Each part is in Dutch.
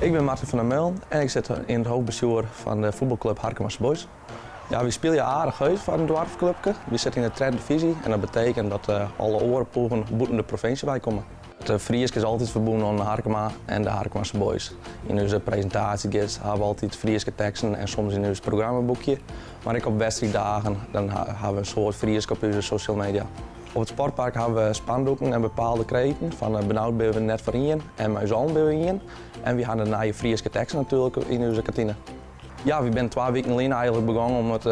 Ik ben Martin van der Meulen en ik zit in het hoofdbestuur van de voetbalclub Harkema's Boys. Ja, we spelen aardig uit van een dwarfclubje. We zitten in de tweede divisie en dat betekent dat alle orenploegen boeten de provincie bij komen. Het Friesk is altijd verbonden aan Harkema en de Harkema's Boys. In onze presentatiegids hebben we altijd Frieske teksten en soms in ons programmaboekje. Maar ook op wedstrijddagen dan hebben we een soort Friesk op onze social media. Op het sportpark hebben we spandoeken en bepaalde kreten van benauwd ben we net voor in en mijn zoon ben we in. En we hadden de Frieske teksten natuurlijk in onze kantine. Ja, we zijn 2 weken geleden eigenlijk begonnen om het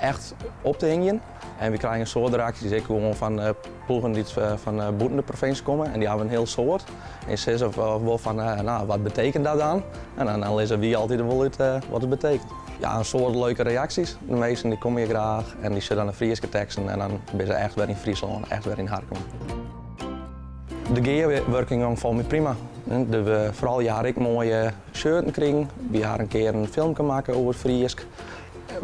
echt op te hingen. En we krijgen een soort reacties ik gewoon van ploegen die van boeten de provincie komen. En die hebben een heel soort. En ze zeggen wel van, nou, wat betekent dat dan? En dan lezen we altijd wel uit wat het betekent. Ja, een soort leuke reacties. De meesten die komen hier graag en die zullen de Frieske teksten. En dan zijn ze echt weer in Friesland, echt weer in Harkema. De gearwerking valt me prima. We vooral jaren ik mooie shirts krijgen. We gaan een keer een film maken over het Friesk.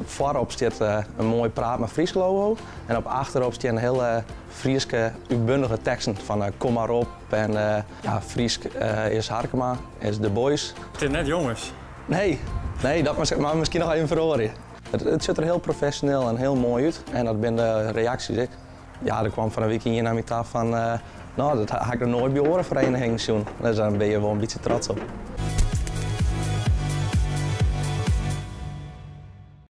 Voorop staat een mooi Praat met Friesk logo. En op achterop staat een hele Frieske, uitbundige teksten van kom maar op. En ja, Friesk is Harkema, is de boys. Het is net jongens. Nee, dat maar misschien nog even verhoren. Het ziet er heel professioneel en heel mooi uit. En dat zijn de reacties. Ja, er kwam van een week hier naar me af van, nou, dat had ik er nooit bij orenvereniging zien. Dus daar ben je wel een beetje trots op.